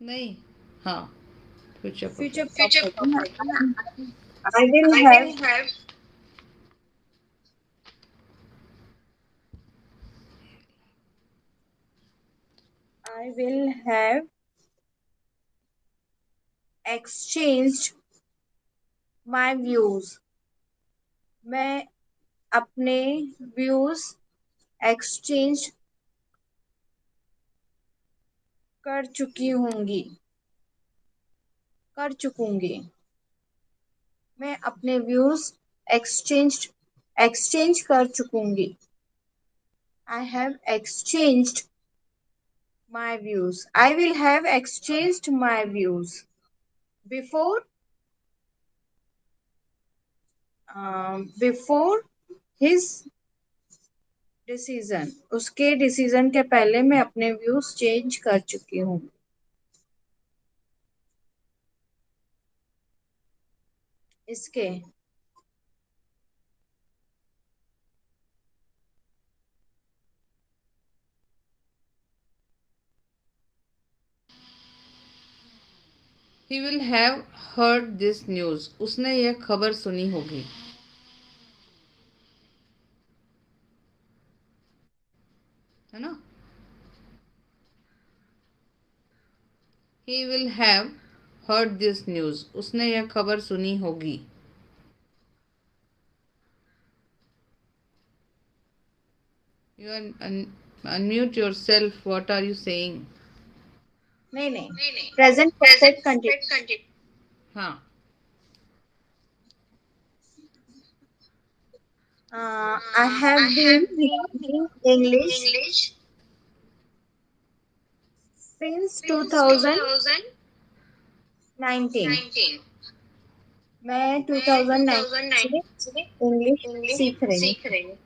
नहीं, हाँ, future future perfect. Perfect ना। I will have I will have exchanged my views. मैं अपने व्यूज एक्सचेंज कर चुकी होंगी कर चुकूंगी मैं अपने व्यूज एक्सचेंज एक्सचेंज कर चुकूंगी I have exchanged my views. I will have exchanged my views before before his decision उसके डिसीजन के पहले मैं अपने व्यूज चेंज कर चुकी हूँ इसके he will have heard this news, उसने यह खबर सुनी होगी। है ना? He will have heard this news, उसने यह खबर सुनी होगी। You unmute yourself, what are you saying? नहीं नहीं प्रेजेंट परफेक्ट कंटिन्यू हाँ। I have been learning English since 2019 मैं 2019 से इंग्लिश सीख रही हूँ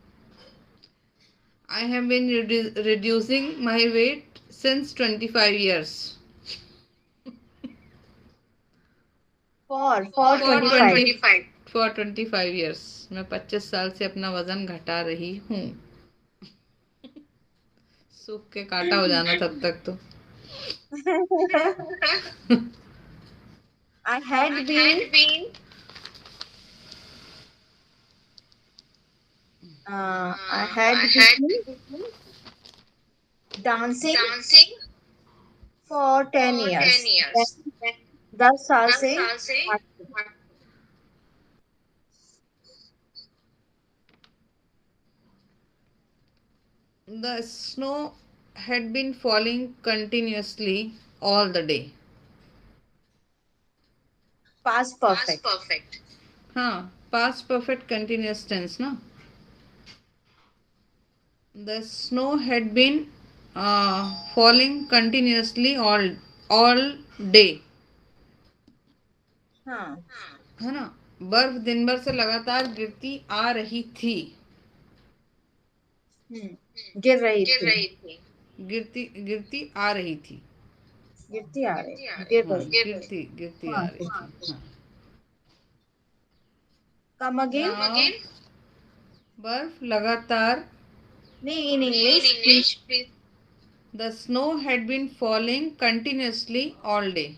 I have been reducing my weight since 25 years. For For 25 for 25 years. मैं 25 साल से अपना वजन घटा रही हूँ। सूख के काटा हो जाना तब तक तो। I had been I had been dancing for 10 years 10 साल से नाचती The snow had been falling continuously all the day. Pass perfect हाँ, past perfect continuous tense ना. The snow had been falling continuously all day. हाँ है ना? बर्फ दिन भर से लगातार गिरती आ रही थी। गिर रही थी गिरती गिरती आ रही थी। गिरती आ रही गिर हाँ, रही गिरती गिरती आ हाँ रही थी। हाँ। कम अगेन Now, बर्फ लगातार, नहीं in English please the snow had been falling continuously all day.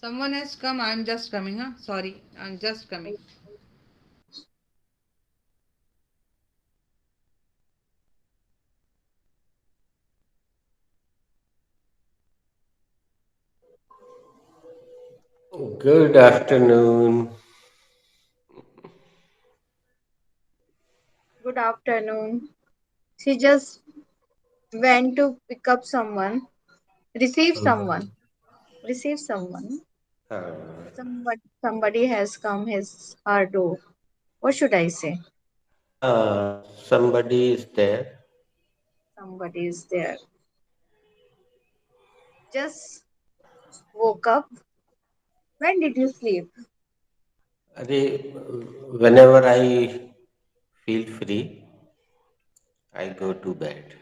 Someone has come, I am just coming. Huh? Sorry, I am just coming. Good afternoon. Good afternoon she just went to pick up someone receive someone receive someone Uh, somebody has come his her door what should I say Somebody is there. somebody is there just woke up when did you sleep Whenever I feel free, I go to bed.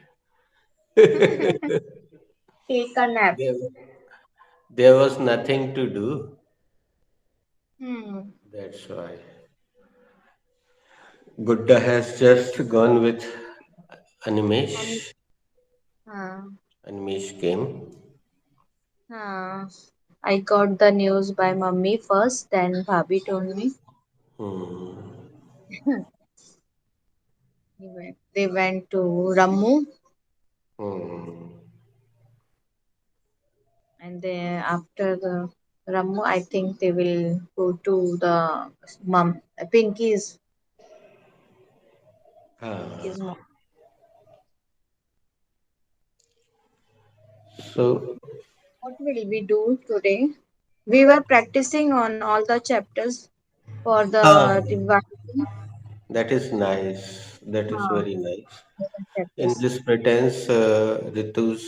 take a nap there, there was nothing to do. hmm That's why. Buddha has just gone with um, Animesh. uh, Animesh came. Uh, I got the news by mummy first, then Bhabhi told me. Hmm. They went to Rammu, Hmm. and then after the Rammu, I think they will go to the mum Ah. Pinky's mom. So, What will we do today? We were practicing on all the chapters for ah, the Diwali. that is nice. That is हाँ, very nice. In practice. this pretense, Ritu's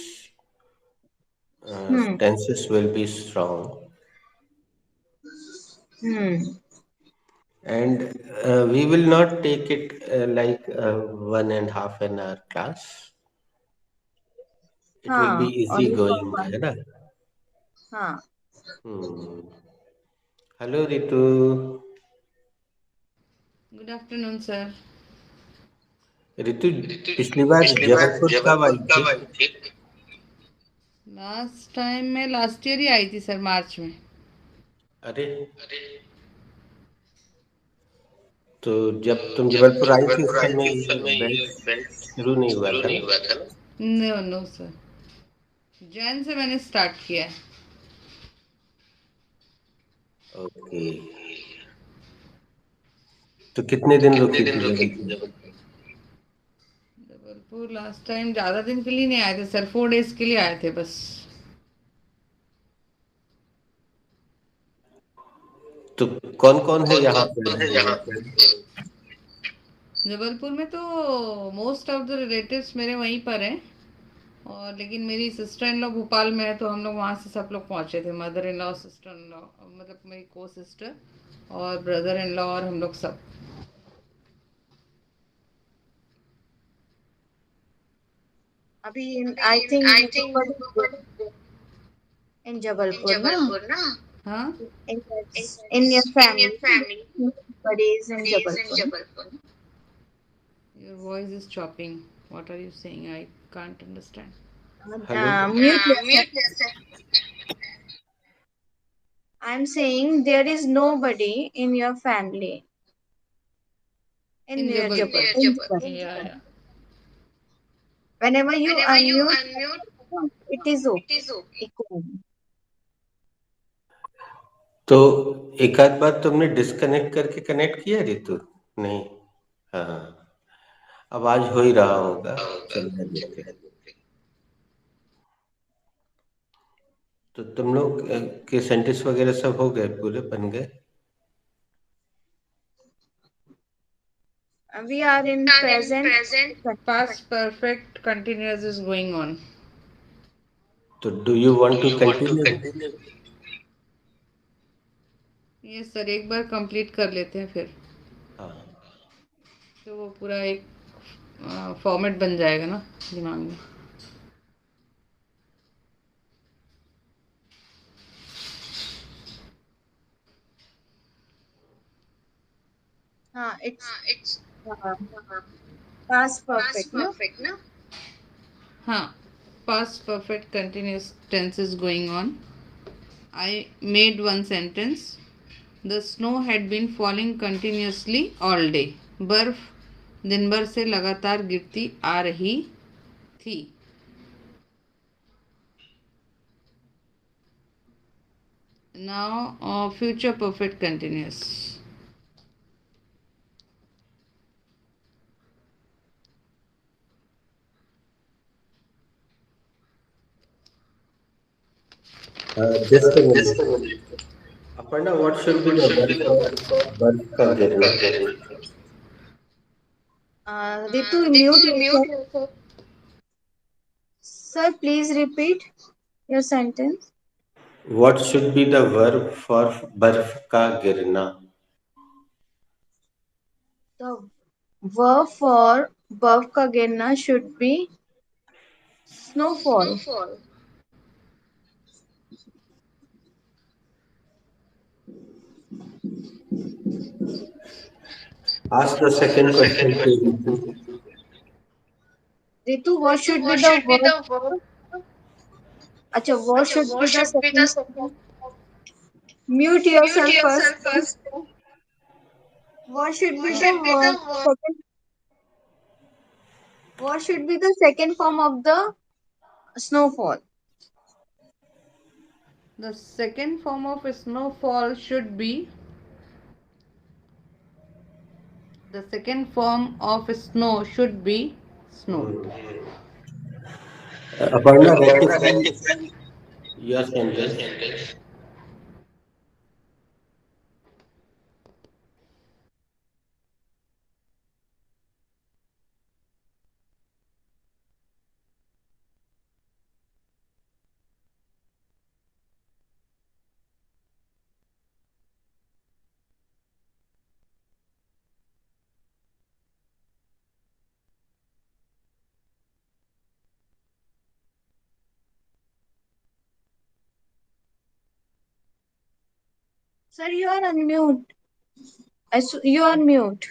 Hmm. tenses will be strong. Hmm. And we will not take it like 1.5 hour class. It will be हाँ, easy only for going, one. है ना? हाँ. Hmm. Hello, Ritu. Good afternoon sir. Ritu, पिछली बार जबलपुर कब आई थी? Last time मैं last year ही आई थी sir, मार्च में। अरे, तो जब तुम जबलपुर आई थी उस समय ये बैच शुरू नहीं हुआ था ना? नो नो सर, जैन से मैंने स्टार्ट किया है। ओके। तो कितने दिन रुकी थी जबलपुर? जबलपुर लास्ट टाइम ज़्यादा दिन के लिए नहीं आए थे सर, 4 डेज के लिए आए थे बस। तो कौन कौन है यहाँ पे जबलपुर में? जबलपुर में तो मोस्ट ऑफ द रिलेटिव्स मेरे वहीं पर हैं, और लेकिन मेरी सिस्टर इन लॉ भोपाल में है, तो हम लोग वहाँ से सब लोग पहुँचे थे। Mother in law, sister in law, मतलब मेरी को सिस्टर और ब्रदर इन लॉ और हम लोग सब। अभी I think nobody is there in Jabalpur, na? हाँ, In your family, nobody is in Jabalpur. Your voice is chopping, what are you saying, I can't understand. Hello. Mute yourself. I'm saying there is nobody in your family in in near Jabalpur, Jabalpur. या Whenever you unmute, it is okay. Echo. तो एक आध बार तुमने disconnect करके connect किया रितु? नहीं। हाँ, आवाज हो ही रहा होगा, चलने देते। तो तुम लोग के सेंटेंस वगैरह सब हो गए, पूरे बन गए? We are in present. Past perfect continuous is going on. तो do you want to continue? ये सर एक बार कंप्लीट कर लेते हैं, फिर हाँ। तो वो पूरा एक फॉर्मेट बन जाएगा ना दिमाग में। It's uh, past perfect, no? हाँ, past perfect continuous tense is going on. I made one sentence. The snow had been falling continuously all day. बर्फ दिन भर से लगातार गिरती आ रही थी। Now future perfect continuous. Just a minute. Aparna, what should be the verb for बर्फ का गिरना? Ritu, mute yourself. Sir, please repeat your sentence. What should be the verb for बर्फ का गिरना? The verb for verb ka girna should be snowfall. Ask the second question to Ritu. Ritu, what should be the verb? अच्छा, what should be the second? Mute yourself first. What should be the second? What should be the second form of the snowfall? The second form of snowfall should be the second form of snow should be snowed. Aparna, rectify your sentence. Sir, you are on mute. You are on mute.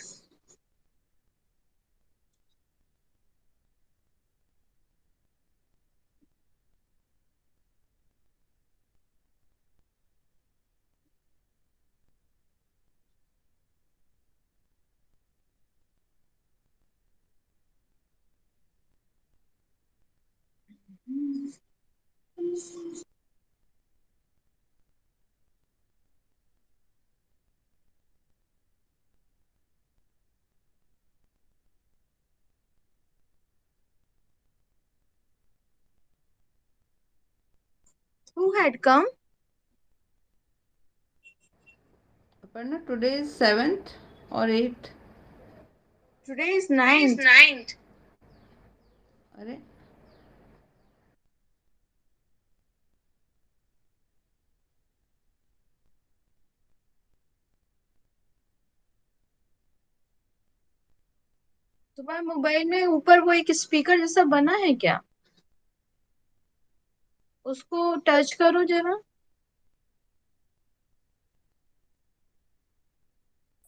Who had come? Aparna, today is 7th or 8th? Today is ninth. अरे तुम्हारे mobile में ऊपर वो एक speaker जैसा बना है क्या? उसको टच करो जरा.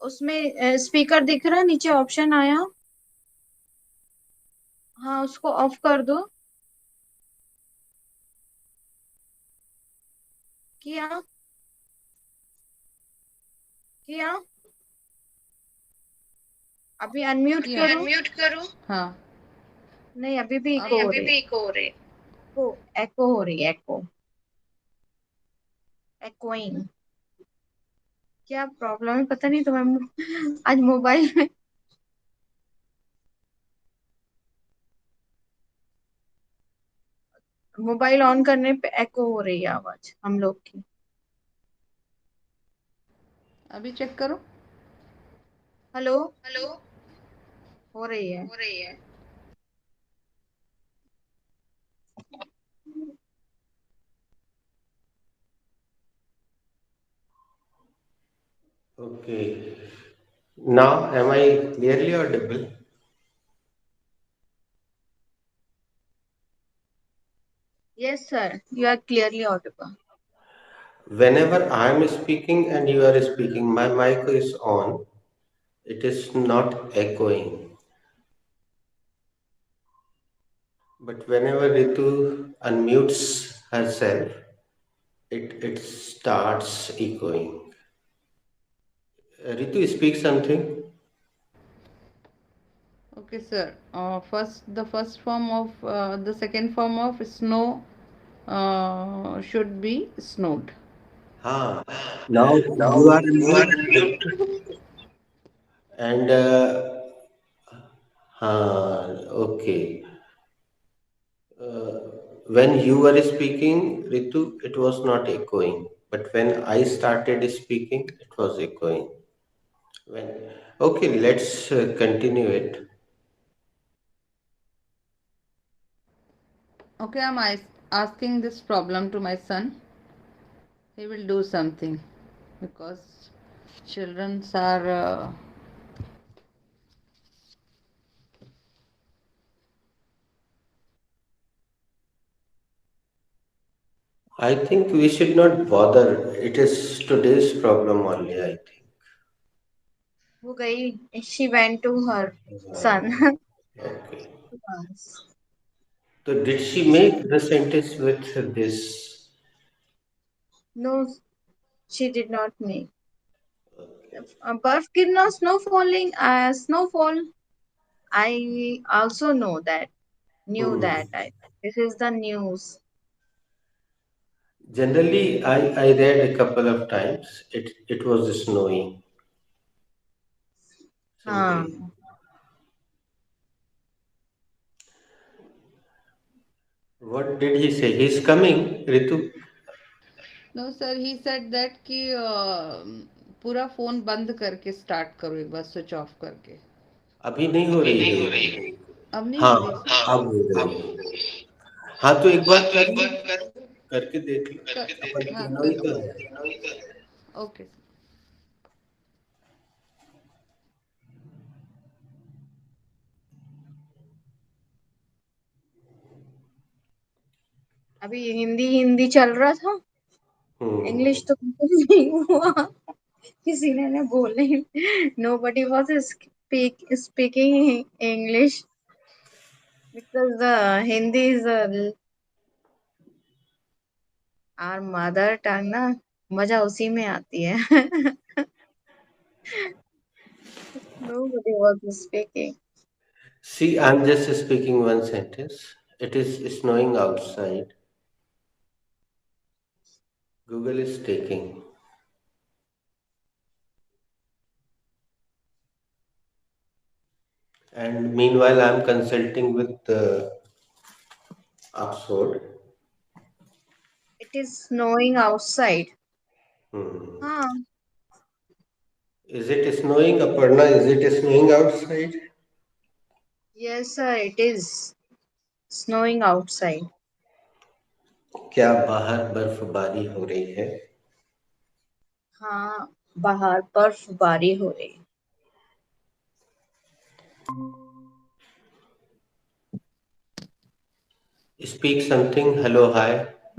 उसमें स्पीकर दिख रहा है, नीचे ऑप्शन आया. हाँ, उसको ऑफ कर दो. किया? किया? अभी अनम्यूट किया. करो. हाँ नहीं, अभी भी अब इको हो रही. एको हो रही है. एकोइंग. क्या प्रॉब्लम है पता नहीं तुम्हें. आज मोबाइल में मोबाइल ऑन करने पे एको हो रही है आवाज हम लोग की. अभी चेक करो. हेलो. हो रही है. Okay. Now, am I clearly audible? Yes, sir. You are clearly audible. Whenever I am speaking and you are speaking, my mic is on. It is not echoing. But whenever Ritu unmutes herself, it starts echoing. Ritu, speak something. Okay, sir. The second form of snow should be snowed. Ah, now you are unmute and okay. Uh, when you were speaking, Ritu, it was not echoing. But when I started speaking, it was echoing. When okay, let's continue it. Okay, asking this problem to my son. He will do something because children are. I think we should not bother. It is today's problem only, I think. वो गई. She went to her son. Okay. Yes. So did she make the sentence with this? No, she did not make. Barf गिरना, snow falling, snowfall. I also know that. Knew Hmm. that. This is the news. Generally, I read a couple of times. It was snowing हाँ. simply. What did he say? He's coming, Ritu. No sir he said that कि पूरा phone बंद करके start करो एक बार switch off करके. अभी नहीं हो रही है ये तो. अब नहीं हाँ, हो रही सर. अब हो रही है. हाँ, तो एक बार कर लो, करके देख लो. अपन हाँ तीनों ही कर तो है. ओके. अभी हिंदी हिंदी चल रहा था. हम्म. इंग्लिश तो कुछ नहीं हुआ. किसी ने बोले. Nobody was speaking English because the Hindi is our mother tongue ना. मजा उसी में आती है. Nobody was speaking. See, I'm just speaking one sentence. It is snowing outside. Google is taking. And meanwhile, I'm consulting with Oxford. It is snowing outside. Hmm. हाँ. Is it snowing, Aparna? Is it snowing outside? Yes sir, it is snowing outside. क्या बाहर बर्फबारी हो रही है? हाँ, बाहर बर्फबारी हो रही. Speak something. Hello, hi.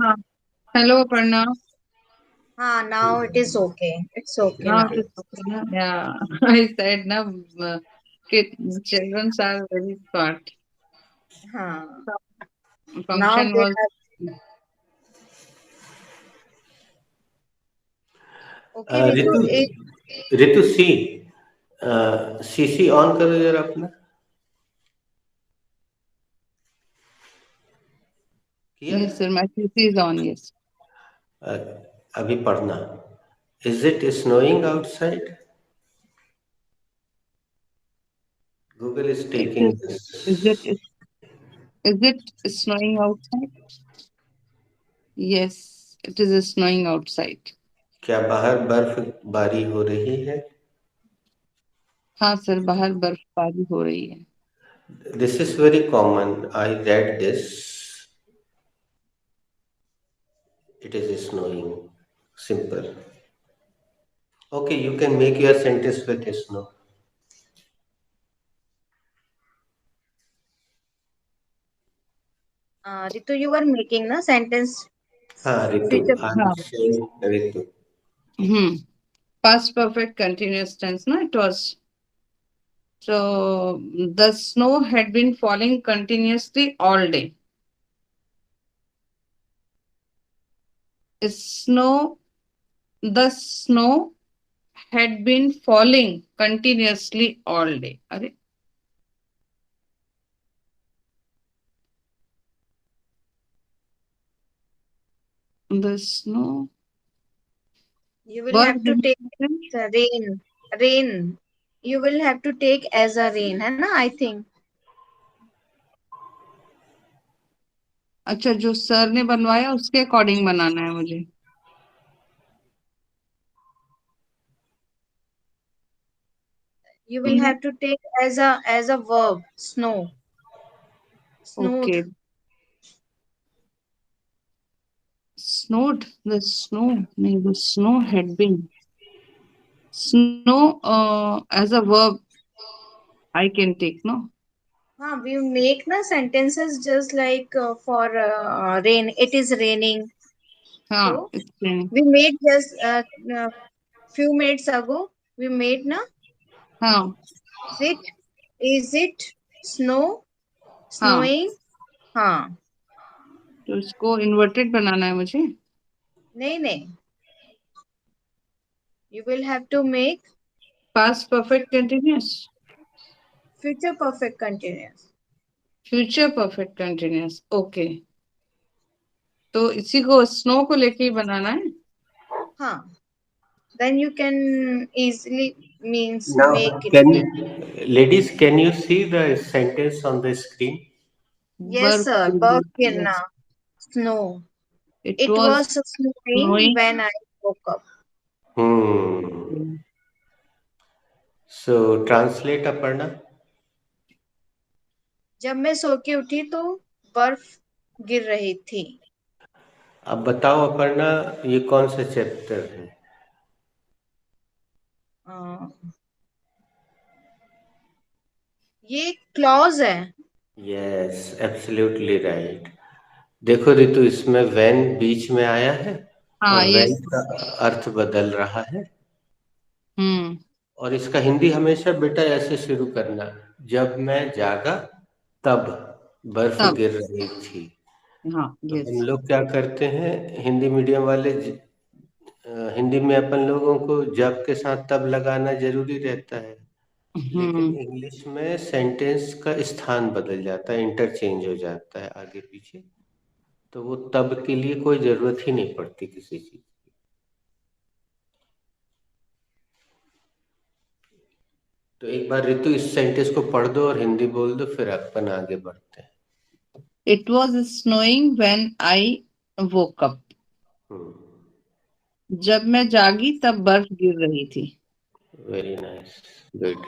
हाँ. हेलो अपर्णा. हाँ, now it is okay. It's okay now now. It is okay ना. या आई सेड ना कि चिल्ड्रंस आर वेरी स्मार्ट. हाँ. Now function they was. are okay. Ritu, Ritu, Ritu, see. CC on करो जरा अपना. किया? Yes sir my PC is on. Yes. Uh, अभी पढ़ना. Is it snowing outside? Google is It taking is this. it snowing outside? Yes, it is snowing outside. क्या बाहर बर्फबारी हो रही है? हाँ सर बाहर बर्फबारी हो रही है. This is very common. I read this. It is snowing. Simple. Okay, you can make your sentence with snow. Ritu, you were making na sentence हाँ, future. Ritu. I'm हाँ. saying Ritu. Past perfect continuous tense. No, it was. So the snow had been falling continuously all day. Snow. The snow had been falling continuously all day. अरे the snow You will verb have to take removed. the rain. Rain. You will have to take as a rain, है ना? I think. अच्छा जो sir ने बनवाया उसके according बनाना है मुझे. You will have to take as a verb. Snow. Snowed. Okay. snowed. The snow नहीं, the snow had been. Snow as a verb I can take. No. हाँ, we make na sentences just like for rain. It is raining. हाँ So it's raining. we made just few minutes ago. We made na. हाँ. Is it? Is it snow? हाँ. Snowing? हाँ, तो इसको inverted बनाना है मुझे. नहीं, you will have to make Past perfect continuous. future perfect continuous. Future perfect continuous. Okay. तो इसी को स्नो को लेके ही बनाना है. हाँ, then you can easily means Now, make it. ladies, can you see the sentence on the screen? Yes, बर्फ sir. गिरना. Burkina, Yes. snow. It It was was snowing snowing. when I woke up. Hmm. So, translate, Aparna. जब मैं सो के उठी तो बर्फ गिर रही थी. अब बताओ अपर्णा, ये कौन सा चैप्टर है? ये क्लॉज है. Yes, absolutely right. देखो रितु, इसमें व्हेन बीच में आया है हाँ. और व्हेन यस. का अर्थ बदल रहा है. हम्म. और इसका हिंदी हमेशा बेटा ऐसे शुरू करना, जब मैं जागा तब बर्फ तब. गिर रही थी. हाँ. तो हम यस. लोग क्या करते हैं, हिंदी मीडियम वाले, हिंदी में अपन लोगों को जब के साथ तब लगाना जरूरी रहता है. लेकिन हम्म. इंग्लिश में सेंटेंस का स्थान बदल जाता है, इंटरचेंज हो जाता है आगे पीछे. तो वो तब के लिए कोई जरूरत ही नहीं पड़ती किसी चीज. तो एक बार ऋतु इस सेंटेंस को पढ़ दो और हिंदी बोल दो, फिर अपन आगे बढ़ते हैं. It was snowing when I woke up. जब मैं जागी तब बर्फ गिर रही थी. Very nice, good.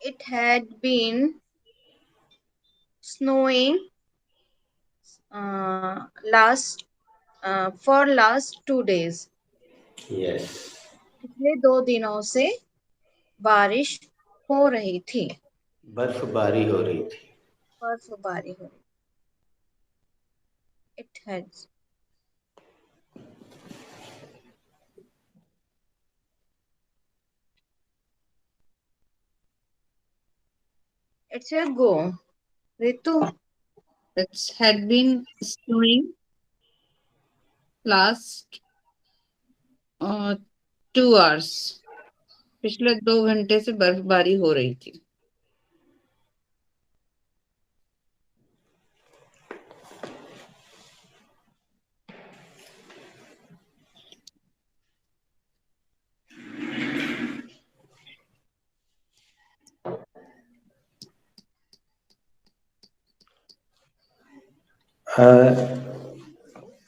It had been snowing last for last 2 days. Yes. पिछले 2 दिनों से बारिश हो रही थी. बर्फबारी हो रही थी. बर्फबारी हो रही. It had. It's your go, Ritu. It had been snowing last 2 hours. पिछले 2 घंटे से बर्फबारी हो रही थी.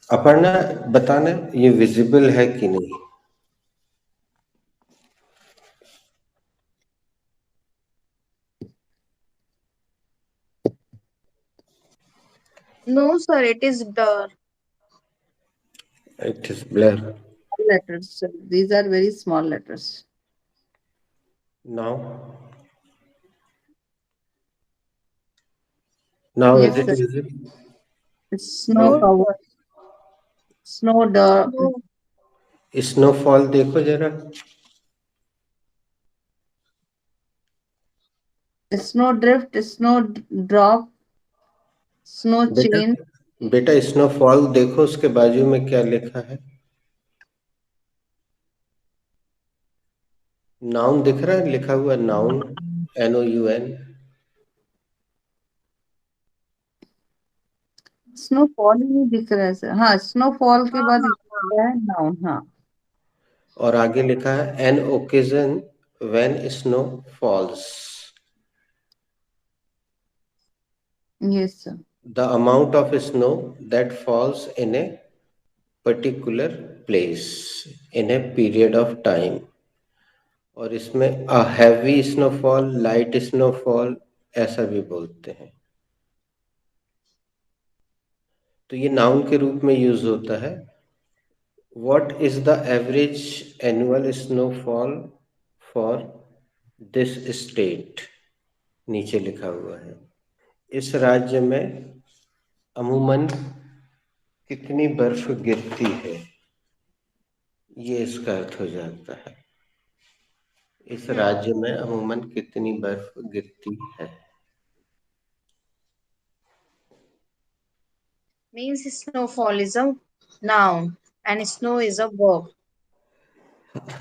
अपर्णा, बताना ये विजिबल है कि नहीं. No, sir, it is blur. It is blur. Letters. These are very small letters. Now. Now Yes, is it sir. Visible? It's snow No, covered. sir. Snow. No. Snowfall देखो जरा. Snow drift. Snow drop. Snow बेटा, chain. बेटा snowfall देखो, उसके बाजू में क्या लिखा है. नाउन दिख रहा है, लिखा हुआ नाउन, NOUN. स्नोफॉल ही नहीं दिख रहा है सर. हाँ, स्नोफॉल के हाँ, बाद हाँ, हाँ. लिखा है नाउन. हाँ. और आगे लिखा है an occasion when snow falls. Yes sir. The amount of snow that falls in a particular place in a period of time. और इसमें a heavy snowfall, light snowfall ऐसा भी बोलते हैं. तो ये नाउन के रूप में यूज होता है. What is the average annual snowfall for this state, नीचे लिखा हुआ है. इस राज्य में अमूमन कितनी बर्फ गिरती है. ये इसका अर्थ हो जाता है। इस Hmm. राज्य में अमूमन कितनी बर्फ गिरती है? Means snowfall is a noun and snow is a verb.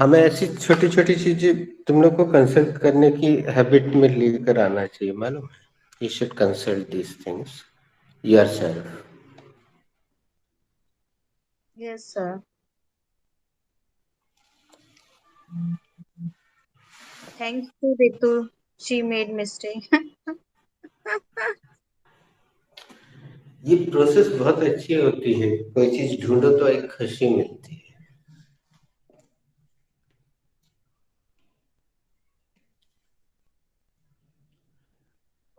हमें ऐसी छोटी छोटी चीजें तुम लोग को कंसल्ट करने की हैबिट में लेकर आना चाहिए, मालूम है? You should consult these things yourself. Yes, sir. Thanks to Ritu, she made mistake. ये प्रोसेस बहुत अच्छी होती है, कोई चीज ढूंढो तो एक खुशी मिलती है।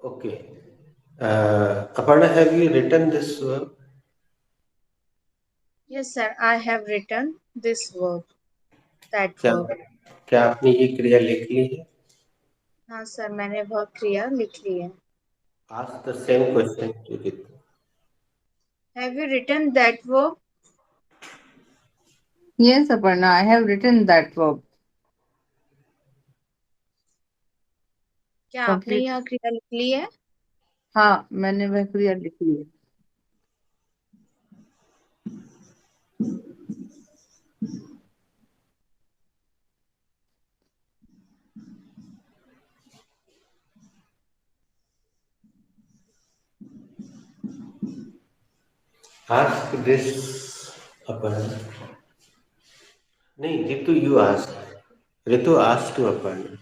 Okay, Aparna, have you written this verb? Yes, sir. I have written this verb, that क्या verb. क्या आपने ये क्रिया लिख ली है? हाँ सर, मैंने वह क्रिया लिख ली है. Ask the same question to Ritu. Have you written that verb? Yes, Aparna, I have written that verb. क्या आपने Complete. यह क्रिया लिख ली है? हाँ, मैंने वह क्रिया लिख ली है. Ask this Aparna. नहीं, Ritu, you ask. Ritu ask to Aparna.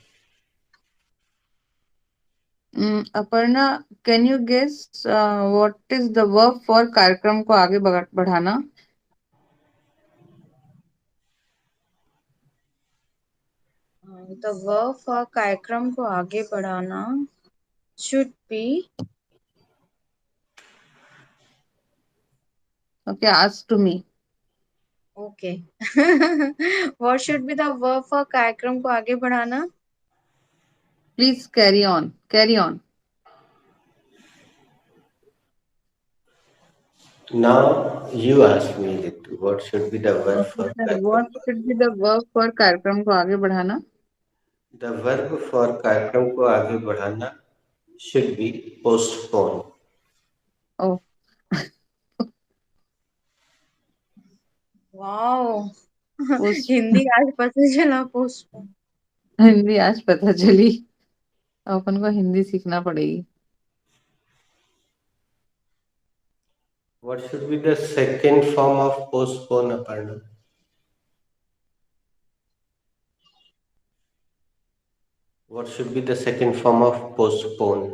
Aparna, can you guess what is the verb for कार्यक्रम को आगे बढ़ाना? The verb for कार्यक्रम को आगे बढ़ाना should be. Okay, ask to me. Okay. What should be the verb for कार्यक्रम को आगे बढ़ाना? Please carry on. Carry on. Now you ask me, Ritu, what should be the verb Okay, for sir. कार्यक्रम What को should be the verb for कार्यक्रम को आगे बढ़ाना? The verb for कार्यक्रम को आगे बढ़ाना should be postpone. Oh, Wow. post Hindi आज पता चला पोस्टपोन. हिंदी आज पता चली. अपन को हिंदी सीखना पड़ेगी. What should be the second form of postpone, Aparna? What should be the second form of postpone?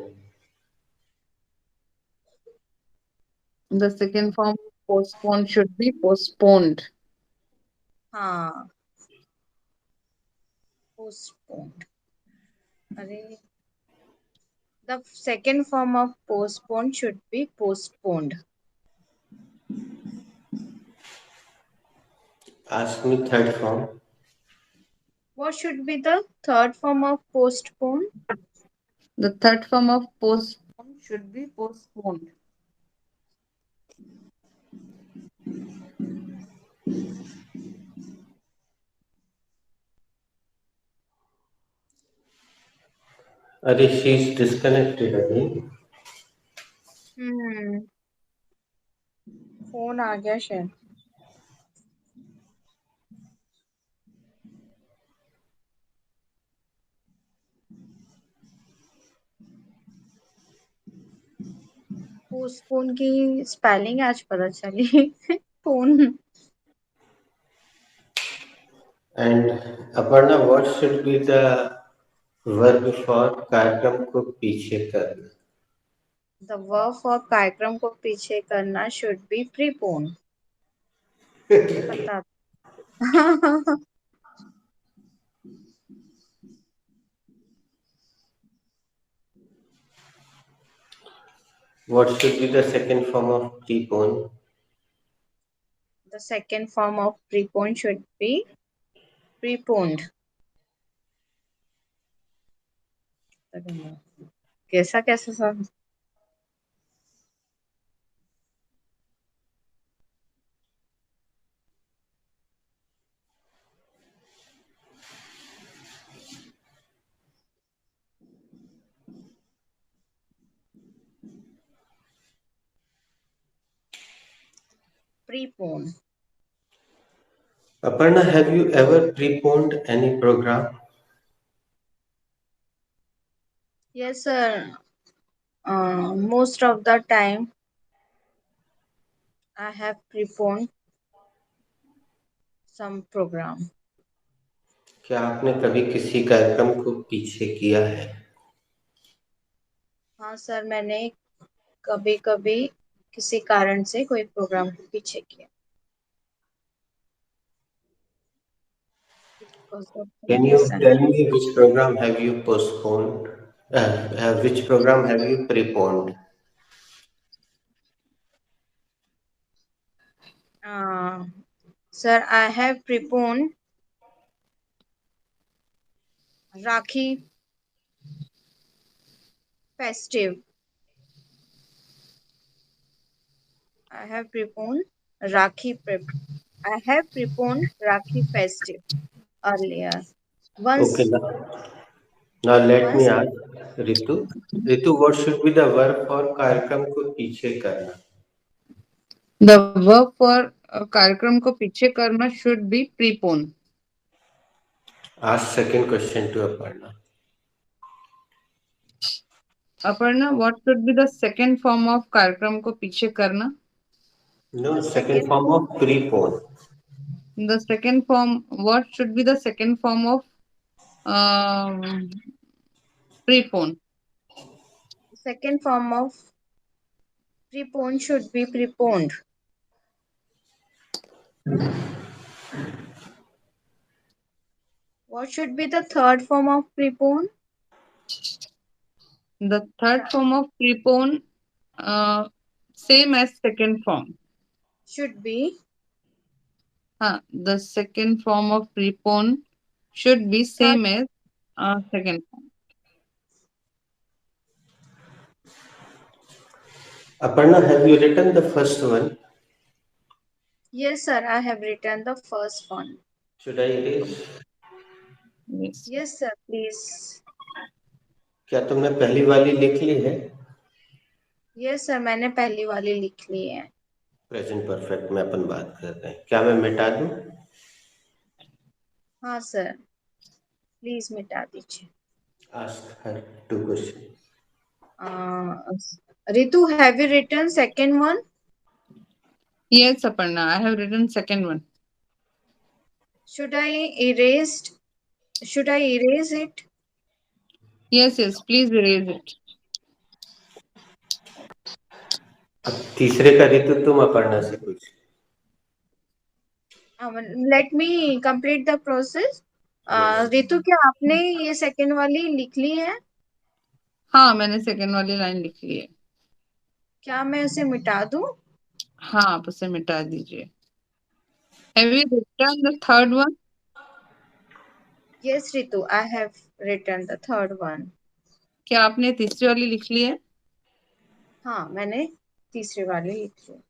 The second form of postpone should be postponed. हाँ, postponed. अरे, the second form of postpone should be postponed. Ask me third form. What should be the third form of postpone? The third form of postpone should be postponed. Are she's disconnected again? Phone आ गया शायद. Postpone की spelling आज पता चली. Phone. And Aparna, what should be the verb for कार्यक्रम को पीछे करना? The verb for कार्यक्रम को पीछे करना should be prepone. पता. What should be the second form of prepone? The second form of prepone should be preponed. कैसा कैसा सब. Prepone. Aparna, have you ever preponed any program? Yes, sir. Most of the time, I have preponed some program. क्या आपने कभी किसी कार्यक्रम को पीछे किया है? हाँ सर, मैंने कभी कभी किसी कारण से कोई प्रोग्राम को पीछे किया. Because of some Can you reason. tell me which program have you postponed? Which program have you preponed? Uh, Sir, I have preponed Rakhi festive. I have preponed Rakhi prep. I have preponed Rakhi festive earlier. Okay, Once, now let me once, ask Ritu. Ritu, what should be the verb for कार्यक्रम को पीछे करना? The verb for कार्यक्रम को पीछे करना should be prepone. Ask second question to Aparna. Aparna, what should be the second form of कार्यक्रम को पीछे करना? No, the second second form of prepone. The second form, what should be the second form of um, prepone? second form of prepone should be preponed. What should be the third form of prepone? The third form of prepone, same as second form. Should be The second form of prepone should be third. same as second form. Aparna, have you written the first one? Yes, sir, I have written the first one. Should I erase? Yes. Yes, sir, please. क्या तुमने पहली वाली लिख ली है? Yes, sir, मैंने पहली वाली लिख ली है. प्रेजेंट परफेक्ट में अपन बात कर रहे हैं. क्या मैं मिटा दूं? हाँ सर, प्लीज मिटा दीजिए. Ask her two questions. Ritu, have you written second one? Yes, Aparna, I have written second one. Should I erase? Should I erase it? Yes, please erase it. अब तीसरे का ऋतु तुम अपर्णा से पूछ. Let me complete the process. Yes. Ritu, क्या आपने ये second वाली लिख ली है? हाँ, मैंने सेकंड वाली लाइन लिख ली है. क्या मैं उसे मिटा दूं? हाँ, आप उसे मिटा दीजिए. Have you written the third one? Yes, Ritu, I have written the third one. क्या आपने तीसरी वाली लिख ली है? हाँ, मैंने तीसरी वाली लिख ली.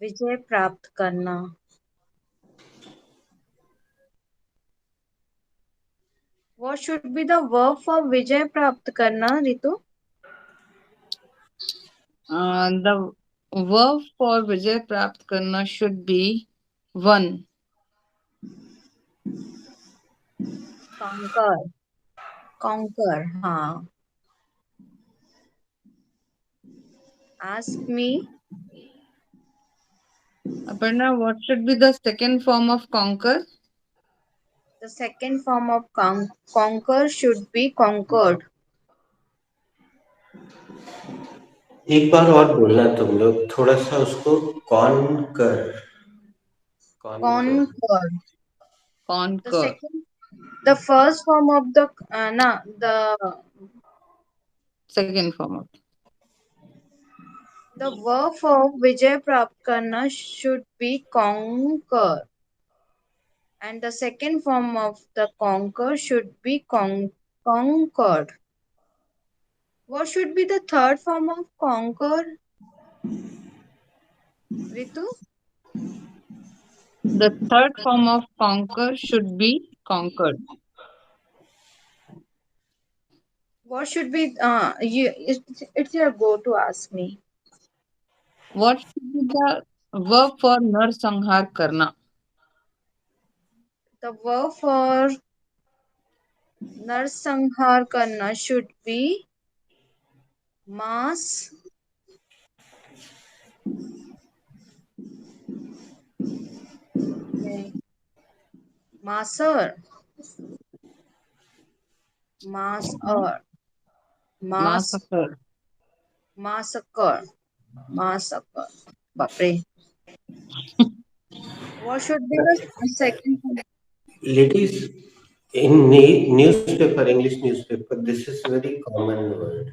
विजय प्राप्त करना. What should be the verb for विजय प्राप्त करना, रितु? The verb for विजय प्राप्त करना should be one. Conquer. Conquer, हाँ. Ask me. Aparna, what should be the second form of conquer? The second form of conquer should be conquered. एक बार और बोलना तुम लोग, थोड़ा सा उसको कौन कर. Conquer. The Conquer. second, the first form of the Second form of. the verb for Vijay Prapt karna should be conquer, and the second form of the conquer should be conquered. Concord. What should be the third form of conquer? Ritu? The third form of conquer should be conquered. What should be it's your go to ask me. What should be the verb for narsanghar karna? The verb for narsanghar karna should be mass masser masser mass Massacre. massacre massacre. Bapre. What should be the second form? Ladies, in newspaper, English newspaper, this is very common word.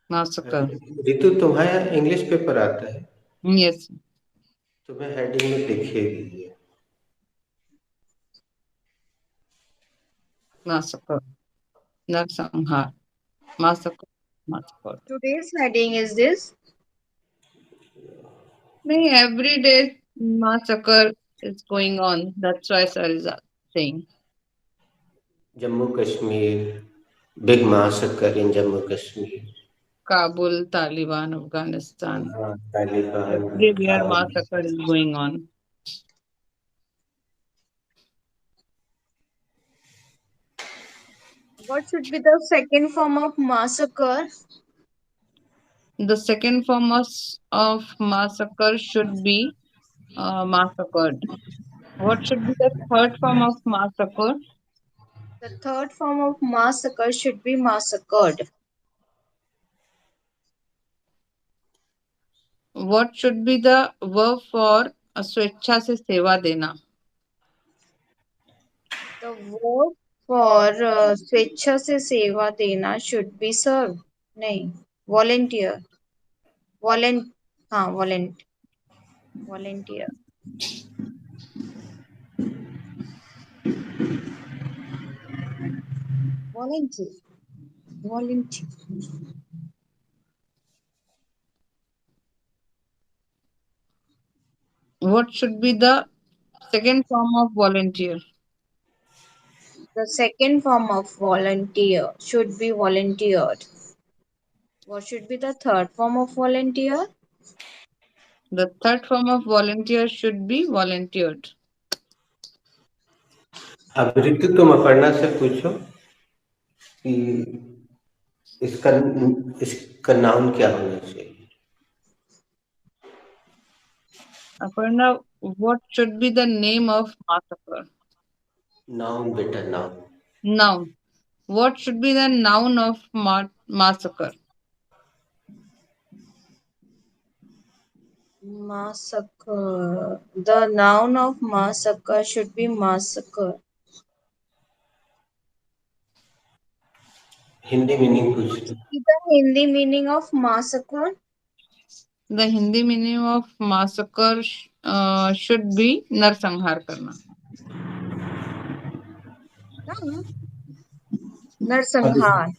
Massacre. Ritu तुम्हारा English paper आता है? Yes. तुम्हें heading में दिखेगी ये. Massacre. Narsanghar. Massacre. Massacre. Today's heading is this. Nahi, every day massacre is going on. That's why sir is saying. Jammu Kashmir, big massacre in Jammu Kashmir. Kabul, Taliban, Afghanistan. Taliban. Everywhere massacre is going on. What should be the second form of massacre? The second form of massacre should be massacred. What should be the third form of massacre? The third form of massacre should be massacred. What should be the verb for स्वेच्छा से सेवा देना? The verb for स्वेच्छा से सेवा देना should be serve. नहीं, volunteer. Volunteer. Volunteer. What should be the second form of volunteer? The second form of volunteer should be volunteered. What should be the third form of volunteer? The third form of volunteer should be volunteered. अब ऋतु तुम अपर्णा से पूछो कि इसका नाम क्या होना चाहिए? Aparna, what should be the name of massacre? Noun, beta, noun. Noun. What should be the noun of massacre? Massacre. The noun of massacre should be massacre. Hindi meaning पूछ लो. The Hindi meaning of massacre? The Hindi meaning of massacre should be narsanghar karna. नरसंहार.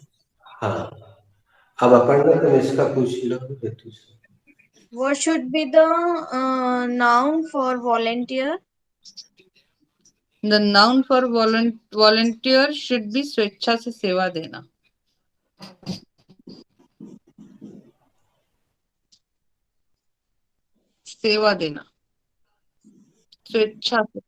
हाँ. अब अपर्णा तुम इसका पूछ लो ऋतु से. What should be the noun for volunteer? The noun for volunteer should be स्वेच्छा से सेवा देना. सेवा देना. स्वेच्छा से.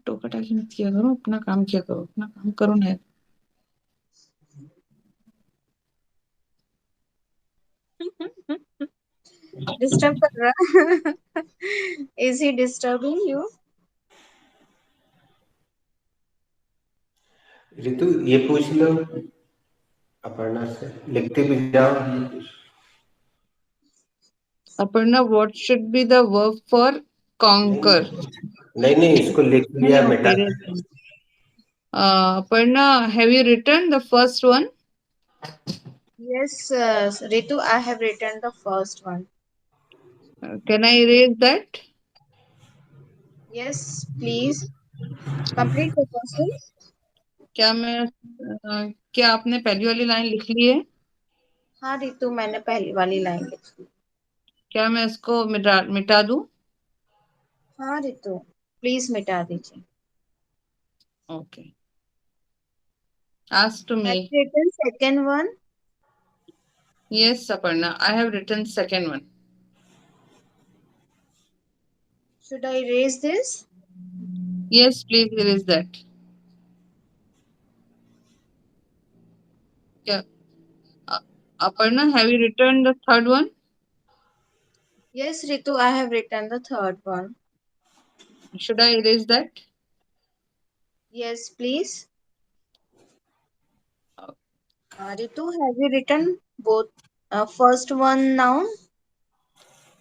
टोका टाकी मत किया करो, अपना काम किया करो, अपना काम करो ना. Disturb कर रहा? Is he disturbing you? ऋतु ये पूछ लो अपर्णा से. लिखते भी जाओ. Aparna, what should be the verb for conquer? नहीं इसको लिख लिया नहीं, मिटा okay, Aparna, have you written the first one? Yes, Ritu, I have written the first one. Can I erase that? Yes, please complete the question. क्या आपने पहली वाली लाइन लिख ली है? हाँ रितु, मैंने पहली वाली लाइन लिखी। क्या मैं इसको मिटा दूं? हाँ रितु, प्लीज मिटा दीजिए। Okay. Ask to Have me. you written second one? Yes, Aparna, I have written second one. Should I erase this? Yes, please erase that. Yeah. Aparna, have you written the third one? Yes, Ritu, I have written the third one. Should I erase that? Yes, please. Ritu, have you written both first one noun?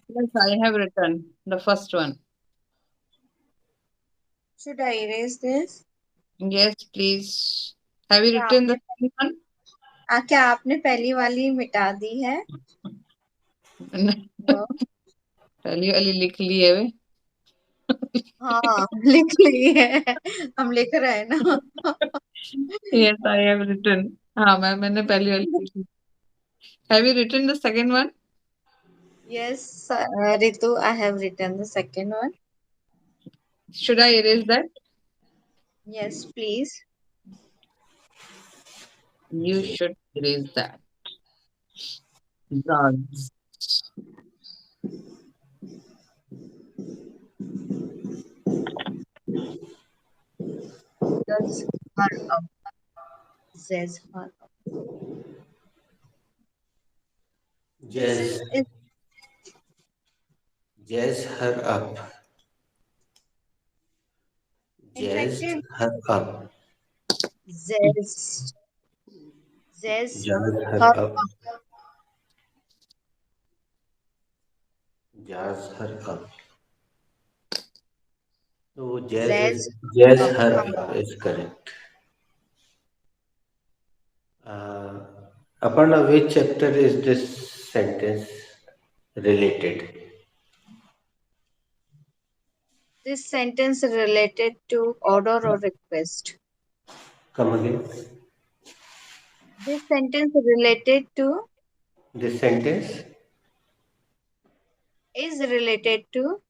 Yes, I have written the first one. Should I erase this? Yes, please. Have you क्या written the आपने second one? क्या आपने पहली वाली मिटा दी है? पहली वाली लिख ली है वे। हाँ लिख ली है, हम लिख रहे हैं ना। Yes, I have written. हाँ मैंने पहली वाली लिखी। Have you written the second one? Yes, Ritu, I have written the second one. Should I erase that? Yes, please. You should erase that. Dogs. Does her up. Says her up. Jazz her up. Jazz Infected. her up. Says Jazz her her up. up. Jazz her up. So Says jazz up. her up is correct. Aparna, which chapter is this sentence related? This sentence related to order or request. Come again. This sentence related to This sentence is related to,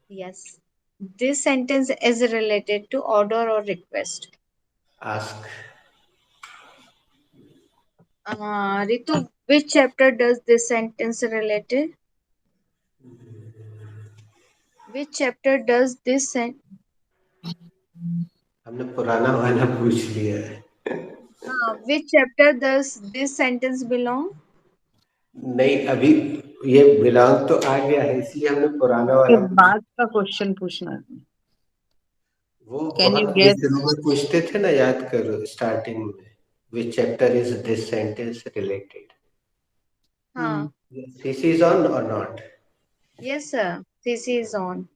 yes. This sentence is related to order or request. ask. Ritu, which chapter does this sentence related? Which chapter does this sentence? हमने पुराना वाला पूछ लिया है। Which chapter does this sentence belong? नहीं अभी ये belong तो आ गया है इसलिए हमने पुराना वाला बाद का क्वेश्चन पूछना है। वो Can you बहुत guess? शुरू में पूछते थे ना, याद करो स्टार्टिंग में, which chapter is this sentence related? हाँ. CC is on or not? Yes sir, CC is on.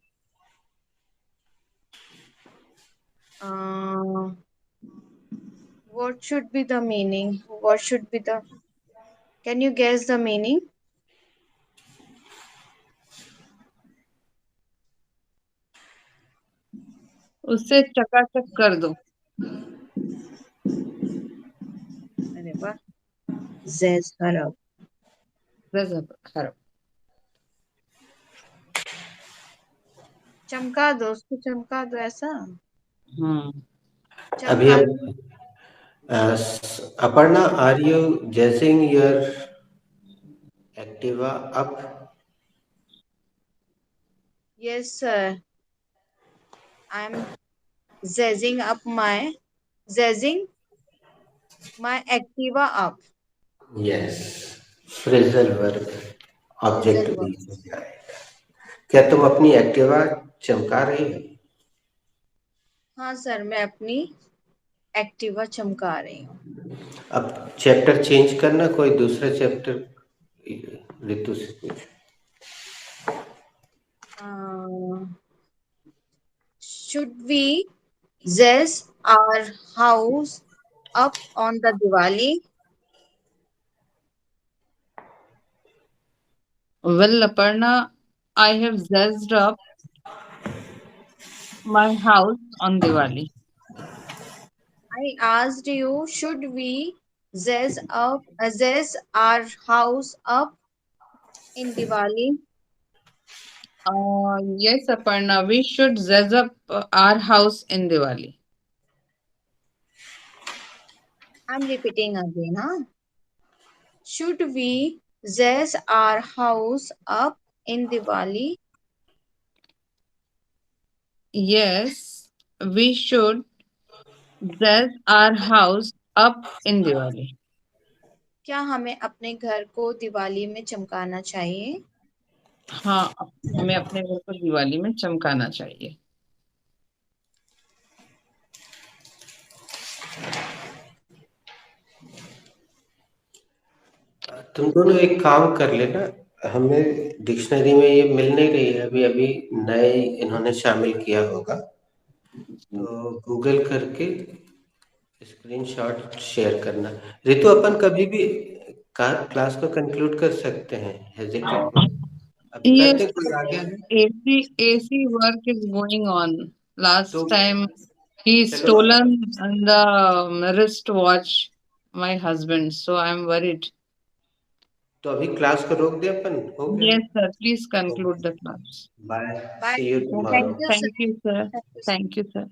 What should be the meaning? What should be the, can you guess the meaning? उससे चकाचक कर दो। अरे वाह, Zez Harab. खराब। चमका दो उसको, चमका दो ऐसा। अभी हम Aparna, are you jazzing your Activa up? Yes sir, I'm zazzing my Activa up. Yes, phrasal verb, object Phrasal verb. बीच में आएगा। क्या तुम अपनी एक्टिवा चमका रही हो? हाँ सर, मैं अपनी एक्टिवा चमका रही हूँ। अब चैप्टर चेंज करना, कोई दूसरा चैप्टर रितु से पूछ। Should we zest our house up on the Diwali? Well, Aparna, I have zest up my house on Diwali. I asked you, should we zest our house up in Diwali? Yes, Aparna, we should zazz up our house in Diwali. I'm repeating again, huh? Should we zest our house up in Diwali? Yes, we should zazz our house up in Diwali. क्या हमें अपने घर को दिवाली में चमकाना चाहिए? हाँ, हमें अपने घर को दिवाली में चमकाना चाहिए. तुम दोनों एक काम कर लेना, हमें डिक्शनरी में ये मिल नहीं रही है, अभी अभी नए इन्होंने शामिल किया होगा, तो गूगल करके स्क्रीनशॉट शेयर करना। रितु, अपन कभी भी क्लास को कंक्लूड कर सकते हैं, हेजिटेट मत। अभी करते Yes, हैं, कोई आ गया है AC work is going on. तो Last time he चलो, stolen the wristwatch, my husband. So I'm worried. तो अभी क्लास को रोक दे, अपन हो गया। Yes, sir. Please conclude the class. Bye, bye. See you thank tomorrow. You Thank sir. you, sir. Thank you. Thank you, sir.